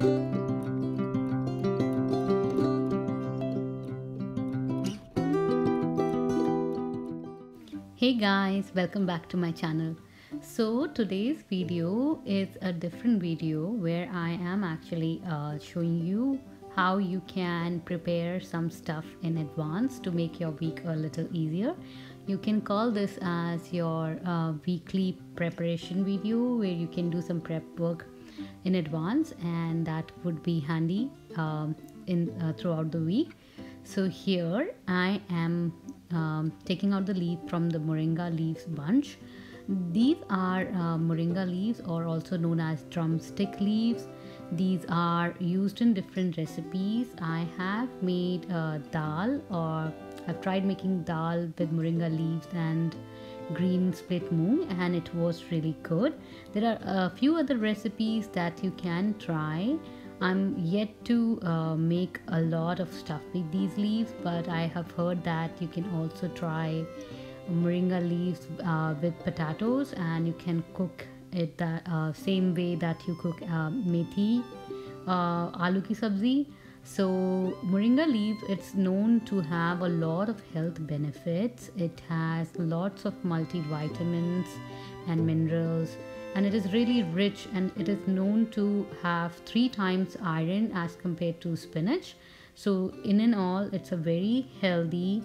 Hey guys, welcome back to my channel. So today's video is a different video where I am actually showing you how you can prepare some stuff in advance to make your week a little easier. You can call this as your weekly preparation video where you can do some prep work in advance, and that would be handy throughout the week. So here I am taking out the leaf from the moringa leaves bunch. These are moringa leaves, or also known as drumstick leaves. These are used in different recipes. I have made dal, or I've tried making dal with moringa leaves and green split moong, and it was really good. There are a few other recipes that you can try. I'm yet to make a lot of stuff with these leaves, but I have heard that you can also try moringa leaves with potatoes, and you can cook it the same way that you cook methi aloo ki sabzi. So moringa leaf, it's known to have a lot of health benefits. It has lots of multivitamins and minerals, and it is really rich, and it is known to have 3 times iron as compared to spinach. So in and all, it's a very healthy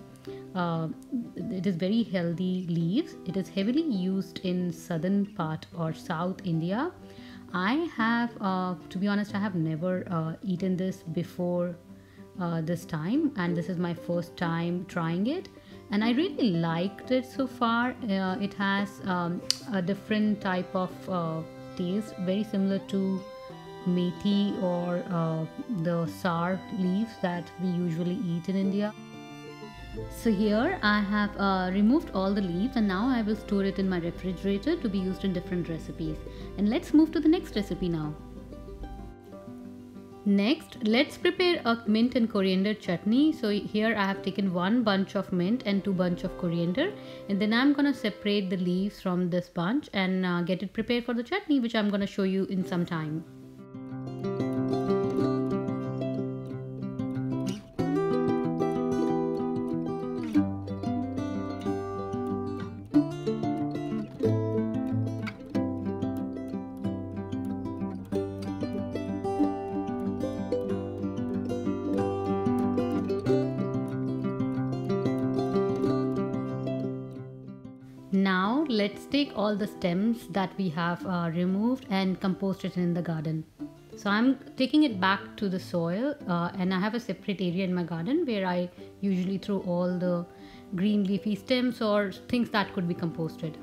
it is very healthy leaves. It is heavily used in southern part or South India. I have to be honest, I have never eaten this before this time, and this is my first time trying it, and I really liked it so far. It has a different type of taste, very similar to methi or the sour leaves that we usually eat in India. So here I have removed all the leaves, and now I will store it in my refrigerator to be used in different recipes. And let's move to the next recipe now. Next, let's prepare a mint and coriander chutney. So here I have taken 1 bunch of mint and 2 bunch of coriander, and then I'm gonna separate the leaves from this bunch and get it prepared for the chutney, which I'm gonna show you in some time. Now let's take all the stems that we have removed and compost it in the garden. So I'm taking it back to the soil, and I have a separate area in my garden where I usually throw all the green leafy stems or things that could be composted.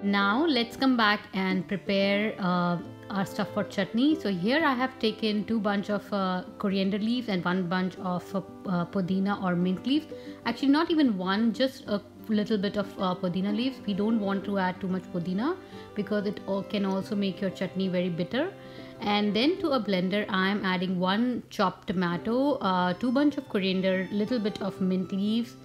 Now let's come back and prepare our stuff for chutney. So here I have taken 2 bunch of coriander leaves and 1 bunch of pudina or mint leaves. Actually not even one, just a little bit of pudina leaves. We don't want to add too much pudina because it can also make your chutney very bitter. And then to a blender I am adding 1 chopped tomato, 2 bunch of coriander, little bit of mint leaves,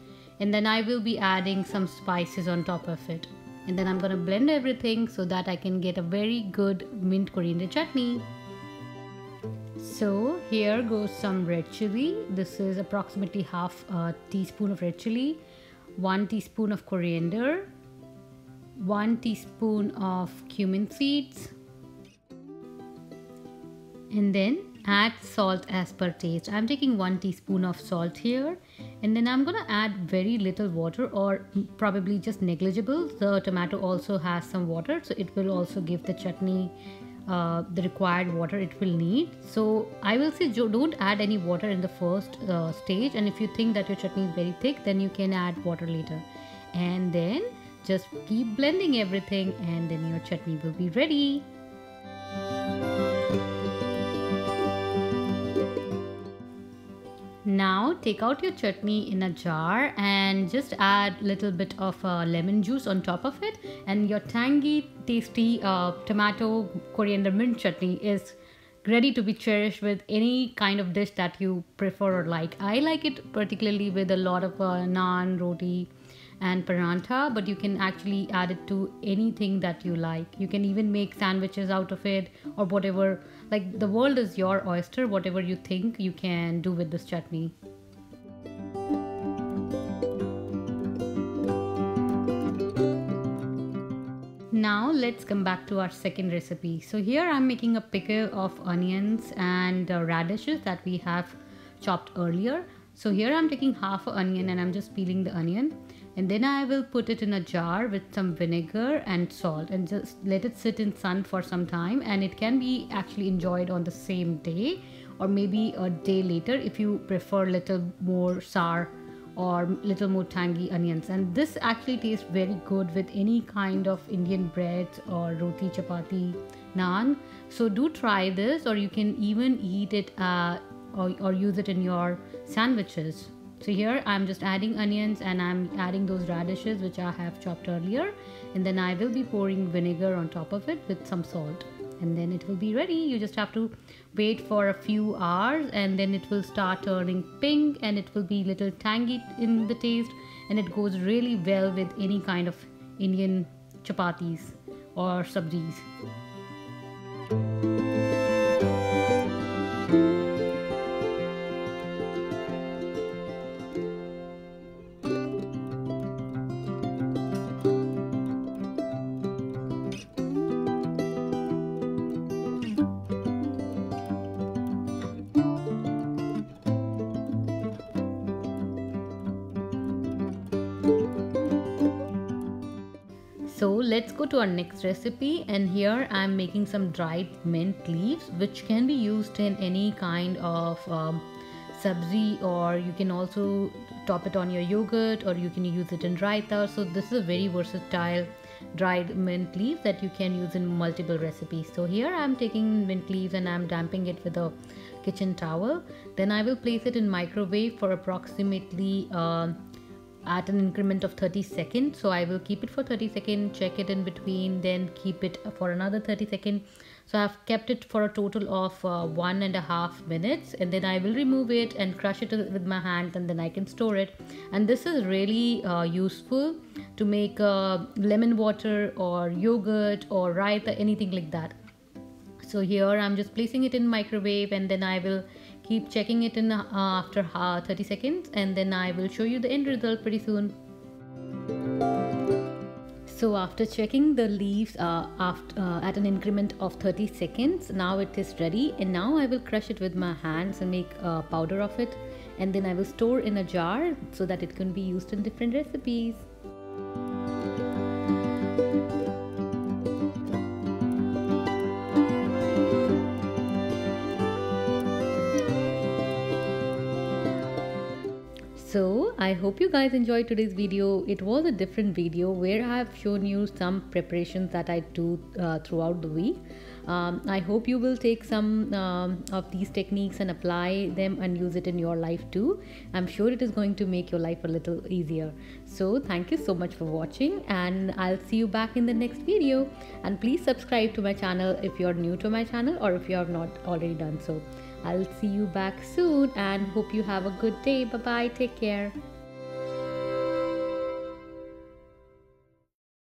and then I will be adding some spices on top of it. And then I'm gonna blend everything so that I can get a very good mint coriander chutney. So here goes some red chili. This is approximately half a teaspoon of red chili, 1 teaspoon of coriander, 1 teaspoon of cumin seeds, and then add salt as per taste. I'm taking 1 teaspoon of salt here, and then I'm gonna add very little water, or probably just negligible. The tomato also has some water, so it will also give the chutney the required water it will need. So I will say don't add any water in the first stage, and if you think that your chutney is very thick, then you can add water later. And then just keep blending everything, and then your chutney will be ready. Now take out your chutney in a jar and just add little bit of lemon juice on top of it, and your tangy, tasty tomato coriander mint chutney is ready to be cherished with any kind of dish that you prefer or like. I like it particularly with a lot of naan, roti, and parantha, but you can actually add it to anything that you like. You can even make sandwiches out of it or whatever. Like, the world is your oyster. Whatever you think you can do with this chutney. Now let's come back to our second recipe. So here I'm making a pickle of onions and radishes that we have chopped earlier. So here I'm taking half an onion and I'm just peeling the onion, and then I will put it in a jar with some vinegar and salt and just let it sit in sun for some time, and it can be actually enjoyed on the same day or maybe a day later if you prefer little more sour or little more tangy onions. And this actually tastes very good with any kind of Indian bread or roti, chapati, naan. So do try this, or you can even eat it or use it in your sandwiches. So here I'm just adding onions and I'm adding those radishes which I have chopped earlier, and then I will be pouring vinegar on top of it with some salt, and then it will be ready. You just have to wait for a few hours and then it will start turning pink and it will be little tangy in the taste, and it goes really well with any kind of Indian chapatis or sabjis. So let's go to our next recipe, and here I'm making some dried mint leaves which can be used in any kind of sabzi, or you can also top it on your yogurt, or you can use it in raita. So this is a very versatile dried mint leaf that you can use in multiple recipes. So here I'm taking mint leaves and I'm damping it with a kitchen towel. Then I will place it in microwave for approximately at an increment of 30 seconds. So I will keep it for 30 seconds, check it in between, then keep it for another 30 seconds. So I've kept it for a total of 1.5 minutes, and then I will remove it and crush it with my hands, and then I can store it. And this is really useful to make lemon water or yogurt or raita, anything like that. So here I'm just placing it in microwave, and then I will keep checking it in after 30 seconds, and then I will show you the end result pretty soon. So after checking the leaves at an increment of 30 seconds, now it is ready, and now I will crush it with my hands and make a powder of it, and then I will store in a jar so that it can be used in different recipes. So I hope you guys enjoyed today's video. It was a different video where I have shown you some preparations that I do throughout the week. I hope you will take some of these techniques and apply them and use it in your life too. I'm sure it is going to make your life a little easier. So thank you so much for watching, and I'll see you back in the next video. And please subscribe to my channel if you're new to my channel, or if you have not already done so. I'll see you back soon and hope you have a good day. Bye bye. Take care.